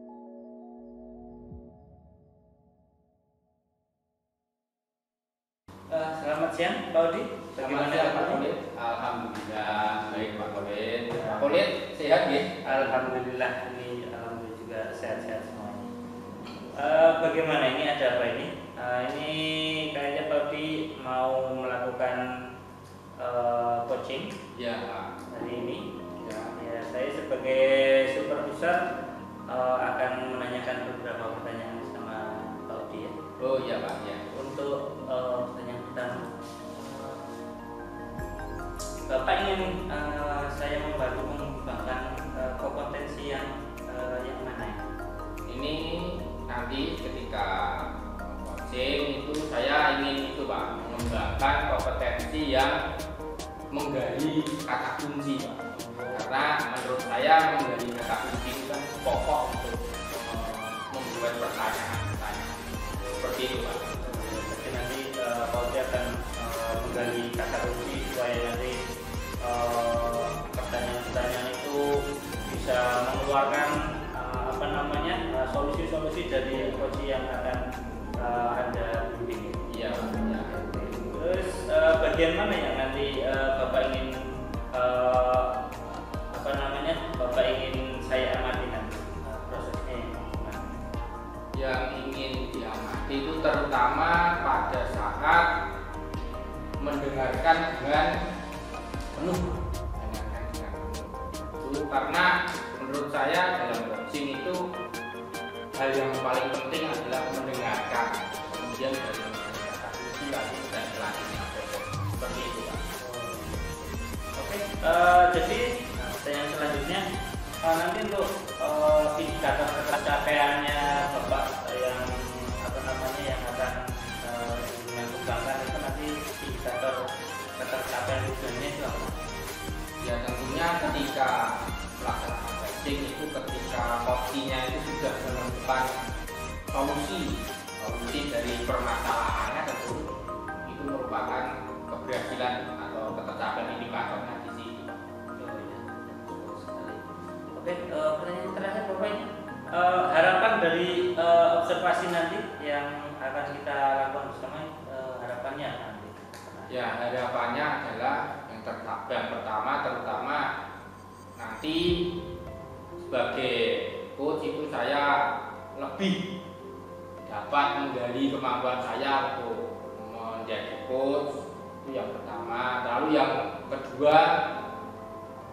Selamat siang Pak Udi. Bagaimana Pak Khalid? Alhamdulillah baik Pak Khalid. Pak Khalid sehat ya? Alhamdulillah, ini alhamdulillah juga sehat-sehat semuanya. Bagaimana ini, ada apa ini? Ini kayaknya Pak Udi mau melakukan coaching Ya hari ini. ya. Saya sebagai supervisor akan menanyakan beberapa pertanyaan sama Pak Udi ya. Oh iya Pak ya. Untuk pertanyaan pertama, Bapak ingin saya membantu mengembangkan kompetensi yang mana ya? Ini nanti ketika coaching itu saya ingin itu Pak, mengembangkan kompetensi yang menggali kata kunci Pak. Karena menurut saya menggali kata kunci itu kan pokok untuk membuat pertanyaan seperti itu Pak. Jadi nanti Pak Udi akan menggali kata kunci supaya nanti pertanyaan-pertanyaan itu bisa mengeluarkan solusi-solusi dari coach yang akan Anda bimbing. Iya. Terus bagian mana yang nanti Bapak ingin Bapak ingin saya amati nanti prosesnya gimana? Yang ingin diamati itu terutama pada saat mendengarkan dengan penuh, itu karena menurut saya dalam coaching itu hal yang paling penting adalah mendengarkan, kemudian dari mendengarkan kunci lalu dan selanjutnya seperti itu Pak. Oke, jadi pertanyaan selanjutnya nanti untuk indikator pencapaiannya Bapak yang yang akan dikembangkan itu nanti indikator ketercapaian tujuannya itu apa? Ya tentunya ketika melaksanakan coaching itu ketika coachingnya itu sudah menemukan solusi dari permasalahannya, tentu itu merupakan keberhasilan atau ketercapaian indikatornya di sini. Betul sekali. Oke, pertanyaan terakhir Bapak ini harapan dari observasi observasi nanti yang akan kita lakukan bersama, harapannya nanti? Ya, harapannya adalah yang pertama terutama nanti sebagai coach itu saya lebih dapat menggali kemampuan saya untuk menjadi coach, itu yang pertama. Lalu yang kedua,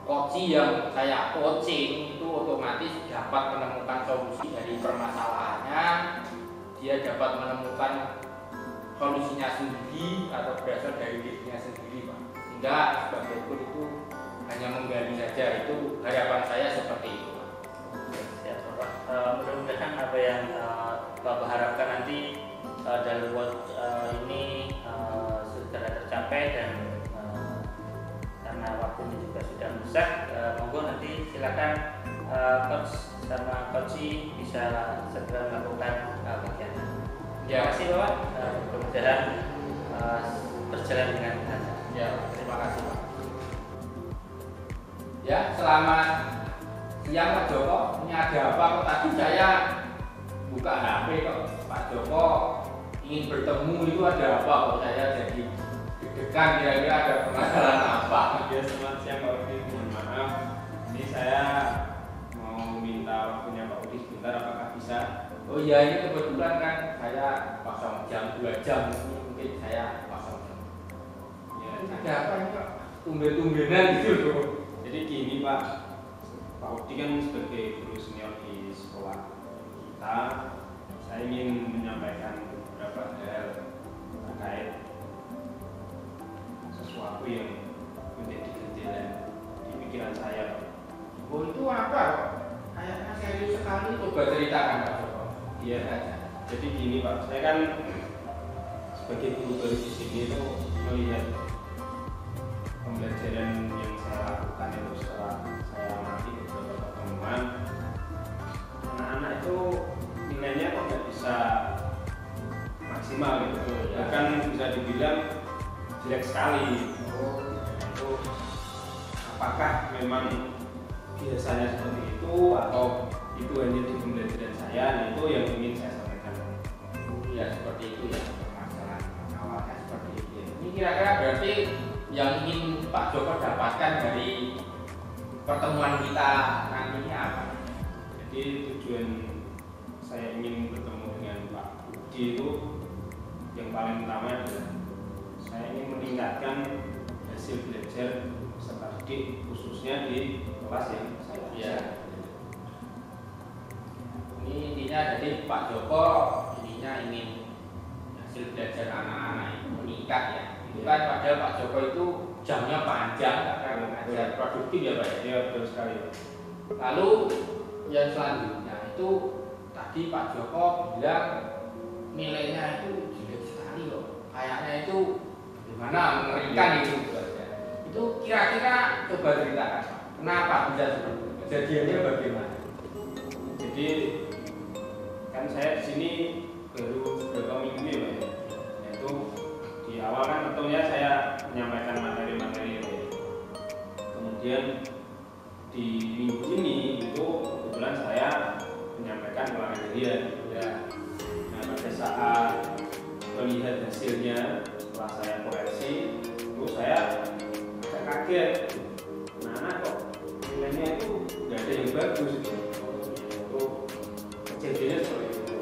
coaching yang saya coaching itu otomatis dapat menemukan solusi dari permasalahannya, dia dapat menemukan solusinya sendiri atau berasal dari dirinya sendiri, Pak. Sehingga sebagai coach itu hanya menggali saja, itu harapan saya seperti itu, Pak. Siap, Pak. Mudah-mudahan apa yang Bapak harapkan nanti dalam coach ini segera tercapai, dan karena waktunya juga sudah mendesak, monggo nanti silakan coach sama coachi bisa segera melakukan kegiatan. Terima kasih Bapak, mudah-mudahan berjalan dengan lancar. Ya, terima kasih Pak. Ya, selamat siang Pak Joko. Ini ada apa kok tadi saya buka HP kok Pak Joko ingin bertemu, itu ada apa kok saya jadi deg-degan, kira-kira ada permasalahan apa? Ya, selamat siang Pak Udi, mohon maaf. Ini saya mau minta waktunya Pak Udi sebentar, apakah bisa? Oh iya, ini kebetulan kan saya kosong jam 2 jam, mungkin saya kosong jam. Ya, Ada apa ini Pak? Tumben-tumbenan gitu loh. jadi gini Pak Udi kan sebagai guru senior di sekolah kita, saya ingin menyampaikan beberapa hal terkait sesuatu yang menjadi gejala di pikiran saya, Pak. Oh itu apa? Kayaknya serius sekali, coba ceritakan Pak Joko. Iya saja. Jadi gini Pak, saya kan sebagai guru baru di sini itu melihat pembelajaran yang saya lakukan itu setelah saya amati beberapa pertemuan, anak-anak itu nilainya kok nggak bisa maksimal gitu, bahkan bisa dibilang jelek sekali. Itu apakah memang biasanya seperti itu atau itu hanya di pembelajaran saya? Nah, itu yang ingin saya sampaikan. Ya seperti itu ya, permasalahan awalnya seperti itu. Ini kira-kira berarti yang ingin Pak Joko dapatkan dari pertemuan kita nanti ini apa? Jadi tujuan saya ingin bertemu dengan Pak Budi itu yang paling utama adalah saya ingin meningkatkan hasil belajar peserta didik, khususnya di kelas yang saya ajar. Ya. Ini intinya jadi Pak Joko intinya ingin hasil belajar anak-anak itu meningkat ya. Itu kan padahal Pak Joko itu jamnya panjang, kan mengajar produktif ya Pak ya. Ya, betul sekali. Lalu yang selanjutnya itu tadi Pak Joko bilang nilainya itu jelek sekali loh. Kayaknya itu gimana, mengerikan itu. Itu kira-kira coba ceritakan Pak. Kenapa bisa seperti itu? Kejadiannya bagaimana? Jadi kan saya di sini baru beberapa minggu ya Pak ya. Yaitu di awal kan tentunya saya menyampaikan materi-materi ya Pak ya. Kemudian di minggu ini itu kebetulan saya menyampaikan ulangan harian ya. Nah, pada saat melihat hasilnya setelah saya koreksi, itu saya agak kaget. Anak kok nilainya itu nggak ada yang bagus gitu. Itu kejadiannya seperti itu.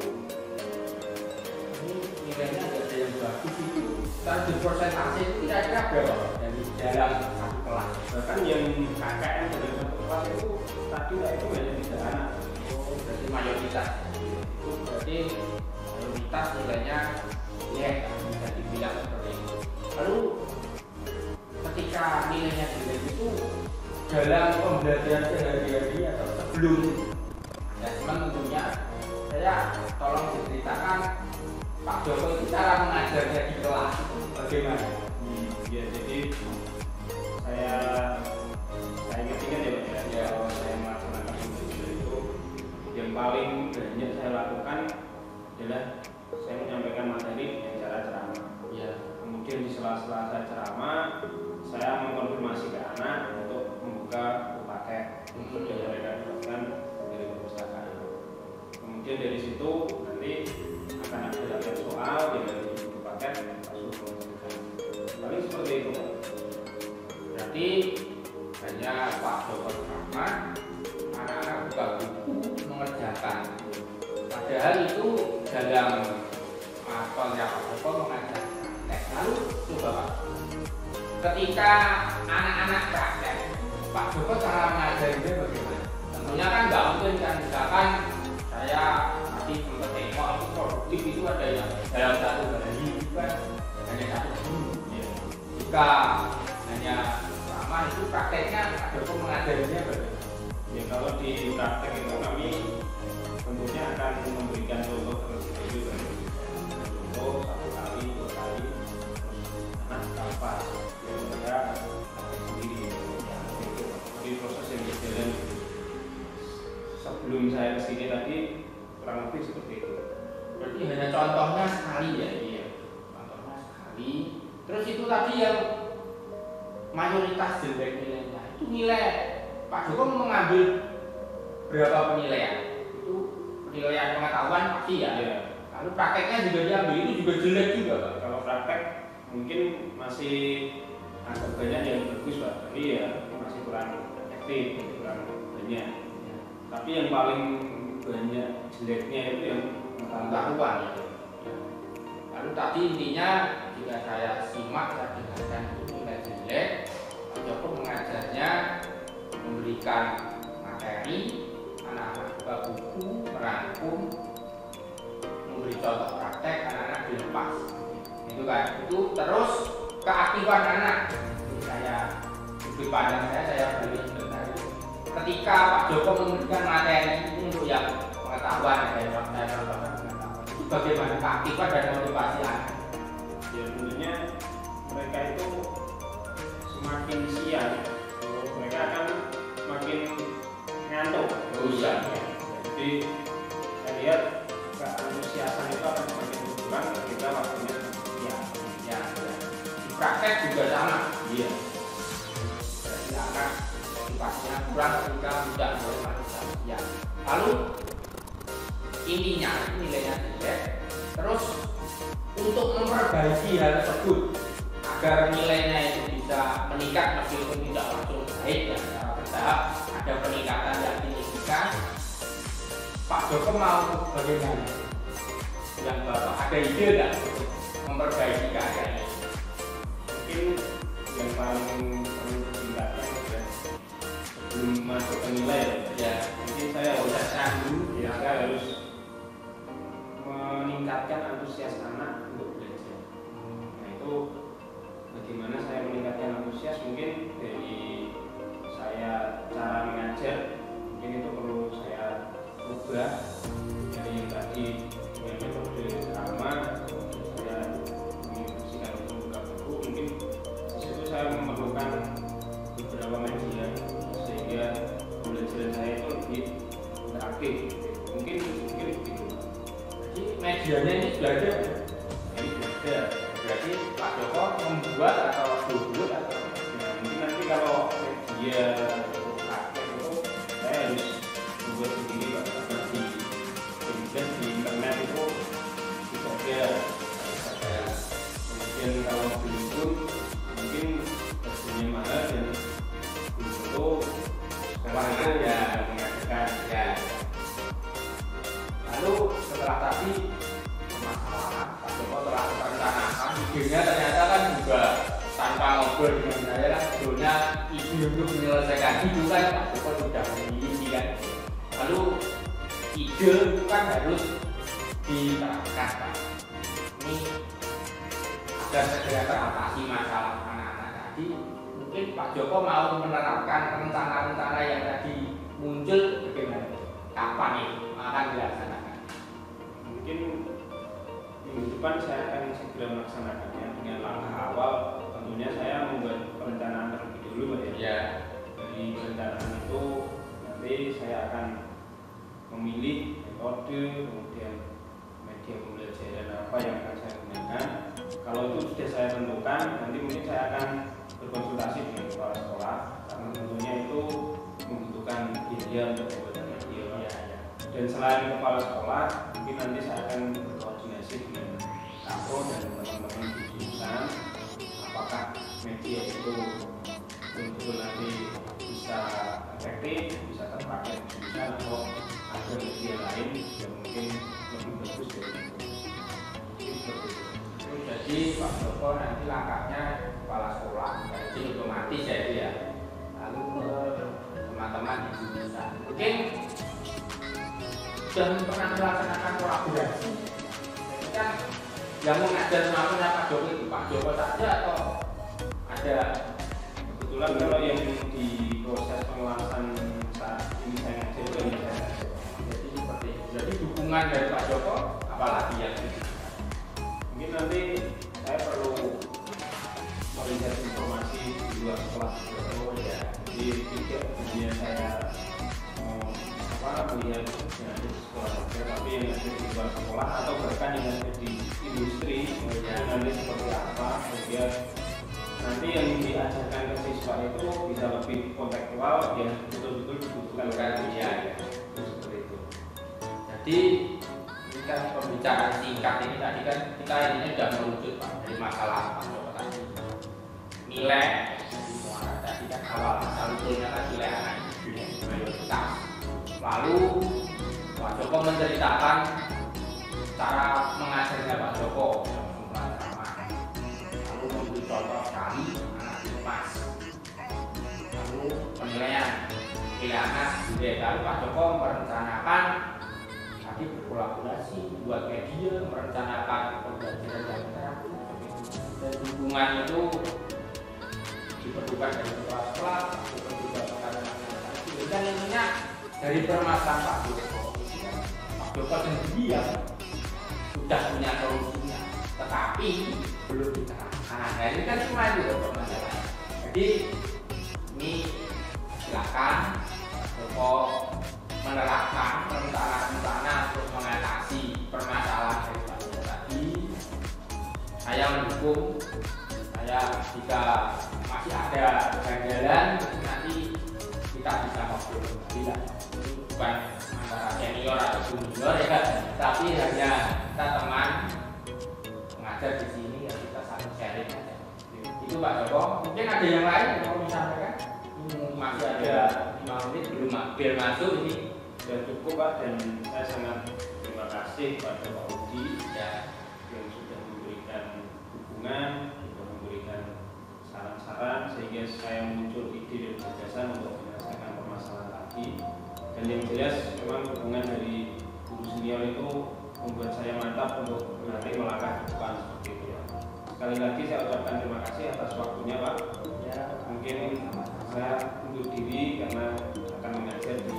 Ini nilainya nggak ada yang bagus itu. Kalau di persentase itu kira-kira berapa dari dalam satu kelas? Bahkan yang KKN dari satu kelas itu tadi itu hanya 3 anak. Oh, berarti mayoritas. Itu berarti mayoritas nilainya ya bisa dibilang seperti itu. Lalu ketika nilainya jelek itu dalam pembelajaran sehari-hari atau sebelum asesmen tentunya, saya tolong diceritakan Pak Joko itu cara mengajarnya di kelas bagaimana? Ya, jadi saya ingat-ingat ya Pak ya, kalau saya melaksanakan pembelajaran itu yang paling banyak saya lakukan adalah saya menyampaikan materi dengan cara ceramah. Ya. Kemudian di sela-sela saya ceramah, saya mengkonfirmasi ke anak untuk membuka buku paket untuk yang mereka dapatkan dari perpustakaan. Kemudian dari situ nanti dalam kontrak Joko mengajar praktek. Lalu coba Pak, ketika anak-anak praktek, Pak Joko cara mengajarnya bagaimana? Tentunya kan nggak mungkin kan, misalkan saya tadi sempat tengok itu produktif itu ada yang dalam satu hari kan hanya satu guru. Ya. Jika hanya lama itu prakteknya Pak Joko mengajarinya bagaimana? Ya kalau di praktek itu kami tentunya akan memberikan contoh terlebih dahulu. Contoh 1 kali, 2 kali, anak apa yang mereka sendiri. Jadi proses yang berjalan sebelum saya kesini tadi kurang lebih seperti itu. Berarti hanya contohnya sekali ya? Iya, contohnya sekali. Terus itu tadi yang mayoritas jelek nilainya itu nilai Pak Joko mengambil berapa penilaian? Itu penilaian pengetahuan pasti ya? Ya. Lalu prakteknya juga diambil, itu juga jelek juga Pak? Kalau praktek mungkin masih agak banyak yang bagus Pak, tapi ya masih kurang efektif, kurang banyak. Tapi yang paling banyak jeleknya itu yang Pengetahuan ya. Lalu tadi intinya jika saya simak saya dengarkan itu nilai jelek, Pak Joko mengajarnya memberikan materi, anak-anak buka buku, merangkum, memberi contoh praktek, anak-anak dilepas. Itu kan, itu terus keaktifan anak. Saya sudut pandang saya balik sebentar. Ketika Pak Joko memberikan materi untuk yang pengetahuan, ada yang saya contohkan pengetahuan, itu bagaimana keaktifan dan motivasi anak? ya tentunya mereka itu semakin siang, mereka akan semakin ngantuk. Iya. Jadi saya lihat keantusiasan itu akan semakin berkurang ketika waktunya siang. Ya, di praktek juga sama. Iya. Berarti anak motivasinya kurang ketika tidak boleh masuk ya. Lalu intinya nilainya jelek. Terus untuk memperbaiki hal tersebut agar nilainya itu bisa meningkat meskipun tidak langsung baik ya secara bertahap, ada peningkatan yang signifikan. Pak Joko mau bagaimana? Yang Bapak ada ide nggak untuk memperbaiki keadaan ini? Mungkin yang paling perlu ditingkatkan ya sebelum masuk ke nilai Ya, mungkin saya prosesnya dulu. ya saya harus meningkatkan antusias anak untuk belajar. Nah itu bagaimana saya meningkatkan antusias, mungkin dari saya cara mengajar mungkin itu perlu saya ubah dari yang tadi dengan metode drama. Saya menginstruksikan untuk membuka buku, mungkin di situ saya memerlukan beberapa media sehingga pembelajaran saya itu lebih interaktif. Mungkin begitu. Jadi medianya ini sudah ada. Ini sudah ada. Berarti Pak Joko membuat atau dulu atau Nah, mungkin nanti kalau media untuk praktek itu saya harus membuat sendiri Pak, karena di internet itu ada. Kemudian kalau belum pun mungkin harganya mahal dan belum tentu sekolah itu Ya. mengadakan. ya. Lalu setelah tadi permasalahan Pak Joko telah merencanakan idenya ternyata kan juga tanpa ngobrol dengan saya kan sebetulnya ide untuk menyelesaikan itu kan Pak Joko sudah memiliki kan. Lalu ide itu kan harus diterapkan Pak. Ini agar segera teratasi masalah anak-anak tadi, mungkin Pak Joko mau menerapkan rencana-rencana yang tadi muncul bagaimana? Kapan ini akan dilaksanakan? Mungkin minggu depan saya akan segera melaksanakannya dengan langkah awal. Tentunya saya membuat perencanaan terlebih dulu Pak ya. Ya, Dari perencanaan itu nanti saya akan memilih metode, kemudian media pembelajaran apa yang akan saya gunakan. Kalau itu sudah saya tentukan, nanti mungkin saya akan berkonsultasi dengan kepala sekolah karena tentunya itu membutuhkan biaya untuk pembuatan media. ya. Dan selain kepala sekolah, mungkin nanti saya akan berkoordinasi dengan Kapro dan teman-teman di jurusan apakah media itu betul-betul nanti bisa efektif, bisa terpakai di jurusan atau ada media lain yang mungkin lebih bagus dari itu. Jadi Pak Joko nanti langkahnya kepala sekolah, jadi otomatis ya itu ya. Lalu ke teman-teman di jurusan. Mungkin sudah pernah melaksanakan kolaborasi. Jadi kan yang mengajar semuanya Pak Joko itu Pak Joko saja atau ada? Kebetulan kalau yang di proses pengawasan saat ini saya ngajar itu yang saya ngajar. Jadi seperti itu. Jadi dukungan dari Pak Joko apalagi ya? Mungkin nanti saya perlu melihat informasi di luar sekolah. Ya. Jadi tidak kemudian saya melihat yang ada di sekolah saja, tapi yang ada di luar sekolah atau bahkan yang ada di industri, kemudian nanti seperti apa, kemudian nanti yang diajarkan ke siswa itu bisa lebih kontekstual, ya betul-betul dibutuhkan Ya, seperti itu. Jadi ini kan pembicaraan singkat ini tadi kan kita ini sudah merujuk Pak dari masalah Pak Joko tadi. Nilai tadi kan awal asal usulnya kan nilai anak mayoritas. Lalu Pak Joko menceritakan cara mengajarnya Pak Joko dalam sebuah ceramah. Lalu memberi contoh sekali anak Mas. Lalu penilaian anak juga. Lalu Pak Joko merencanakan tadi berkolaborasi buat media, merencanakan pembelajaran yang interaktif dan dukungan itu diperlukan dari kepala sekolah, diperlukan karena dan intinya dari permasalahan Pak Joko. Pak Joko sendiri yang sudah punya solusinya, tetapi belum diterapkan. Nah ini kan cuma itu permasalahan. Jadi ini silakan Pak Joko menerapkan rencana-rencana untuk mengatasi permasalahan dari Pak Joko tadi. Saya mendukung. Saya jika masih ada ganjalan nanti kita bisa ngobrol tidak bukan antara senior atau junior ya, tapi hanya kita teman mengajar di sini ya kita saling sharing aja. Itu Pak Joko. Mungkin ada yang lain yang mau disampaikan? Masih ada 5 menit belum masuk ini. Sudah cukup Pak, dan saya sangat terima kasih pada Pak Udi Ya. yang sudah memberikan dukungan, sudah memberikan saran-saran sehingga saya muncul ide dan gagasan untuk menyelesaikan permasalahan tadi. Dan yang jelas memang dukungan dari guru senior itu membuat saya mantap untuk nanti melangkah ke depan seperti itu ya. Sekali lagi saya ucapkan terima kasih atas waktunya Pak. Ya, Mungkin saya undur diri karena akan mengajar di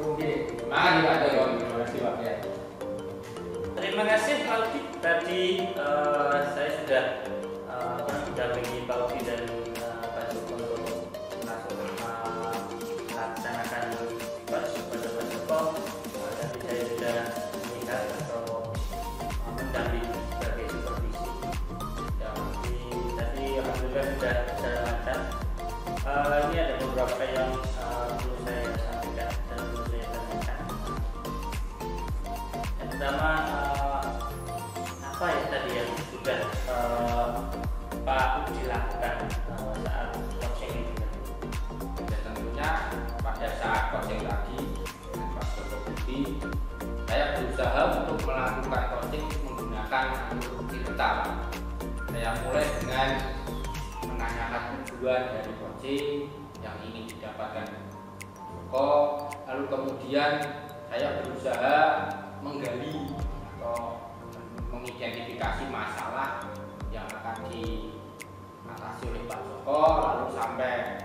oke. Makasih Pak Joko. Terima kasih Pak ya. Terima kasih Pak Udi. Tadi saya sudah mendampingi Pak Udi dan Pak Joko untuk melaksanakan tugas pada Pak Joko. Tadi saya sudah melihat atau mendampingi sebagai supervisi. Ya, tadi alhamdulillah sudah berjalan lancar. Ini ada beberapa yang perlu saya sampaikan dan perlu saya tanyakan. Yang pertama, apa ya tadi yang sudah Pak Udi lakukan saat coaching ini? Ya, tentunya pada saat coaching tadi dengan Pak Joko Budi, saya berusaha untuk melakukan coaching menggunakan alur digital. Saya mulai dengan menanyakan tujuan dari coaching yang ingin didapatkan Joko, lalu kemudian saya berusaha menggali atau mengidentifikasi masalah yang akan diatasi oleh Pak Joko, lalu sampai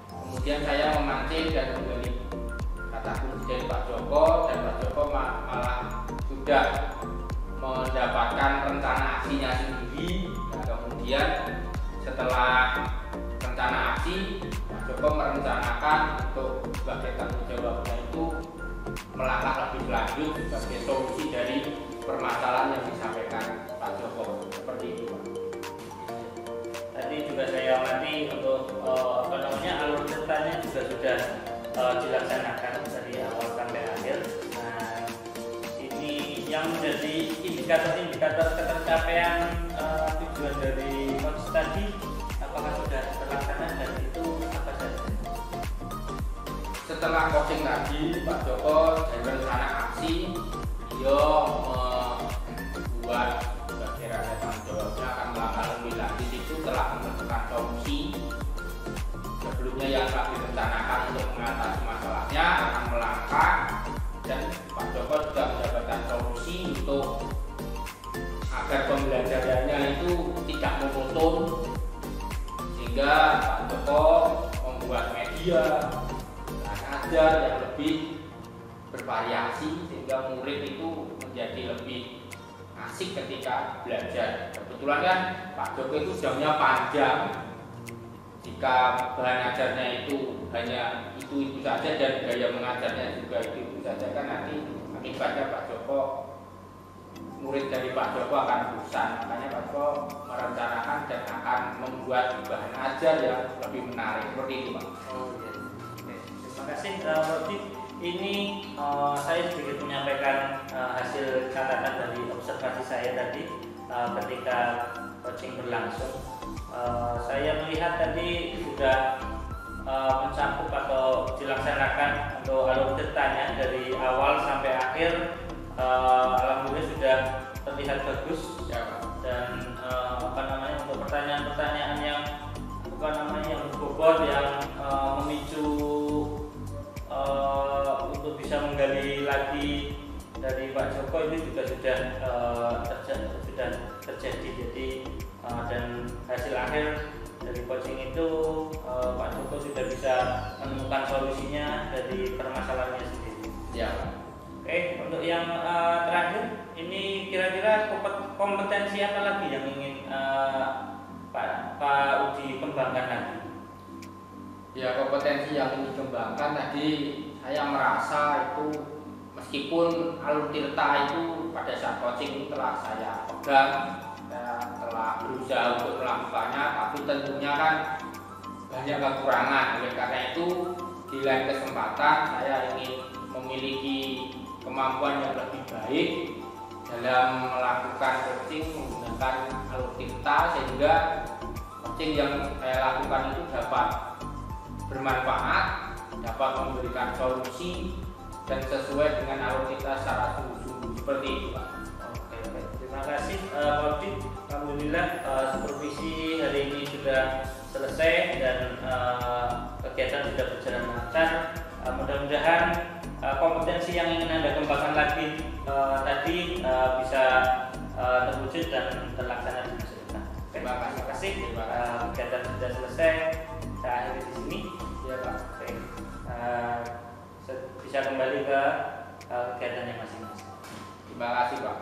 kemudian saya memancing dan menggali kata kunci dari Pak Joko, dan Pak Joko malah sudah mendapatkan rencana aksinya sendiri. Dan kemudian setelah rencana aksi, Pak Joko merencanakan untuk sebagai tanggung jawabnya itu melangkah lebih lanjut sebagai solusi dari permasalahan yang disampaikan Pak Joko. Seperti itu Pak. Tadi juga saya amati untuk alur ceritanya juga sudah dilaksanakan dari awal sampai akhir. Nah, ini yang menjadi indikator-indikator ketercapaian tujuan dari coach tadi, apakah sudah terlaksana dan itu apa saja? Setelah coaching tadi, Pak Joko dari rencana aksi, beliau membuat sebagai rangkaian tanggung agar pembelajarannya itu tidak monoton, sehingga Pak Joko membuat media ajar yang lebih bervariasi sehingga murid itu menjadi lebih asik ketika belajar. Kebetulan kan Pak Joko itu jamnya panjang. Jika bahan ajarnya itu hanya itu saja dan gaya mengajarnya juga itu saja, kan nanti akibatnya Pak Joko, murid dari Pak Joko akan bosan. Makanya Pak Joko merencanakan dan akan membuat bahan ajar yang lebih menarik seperti itu, Pak. Oh iya. Oke. Terima kasih Rodi. Ini saya sedikit menyampaikan hasil catatan dari observasi saya tadi ketika coaching berlangsung. Saya melihat tadi sudah mencakup atau dilaksanakan untuk alur ceritanya dari awal sampai akhir. Alhamdulillah sudah terlihat bagus Ya, dan untuk pertanyaan-pertanyaan yang yang berbobot yang memicu untuk bisa menggali lagi dari Pak Joko itu juga sudah terjadi. Jadi dan hasil akhir dari coaching itu Pak Joko sudah bisa menemukan solusinya dari permasalahannya sendiri. ya. Oke, untuk yang terakhir ini kira-kira kompetensi apa lagi yang ingin Pak Udi kembangkan lagi? Ya, kompetensi yang ingin dikembangkan tadi saya merasa itu meskipun alur tirta itu pada saat coaching telah saya pegang, saya telah berusaha untuk melakukannya, tapi tentunya kan banyak kekurangan. Oleh karena itu di lain kesempatan saya ingin memiliki kemampuan yang lebih baik dalam melakukan coaching menggunakan alur tirta, sehingga coaching yang saya lakukan itu dapat bermanfaat, dapat memberikan solusi dan sesuai dengan alur tirta secara sungguh-sungguh seperti itu, Pak. Oke, terima kasih Pak Udi. Alhamdulillah supervisi hari ini sudah selesai dan kegiatan sudah berjalan lancar. Mudah-mudahan kompetensi yang ingin Anda kembangkan lagi tadi bisa terwujud dan terlaksana di masa depan. Terima kasih. Kegiatan sudah selesai. Kita akhiri di sini. Ya, Pak. Oke. Bisa kembali ke kegiatannya masing-masing. Terima kasih, Pak.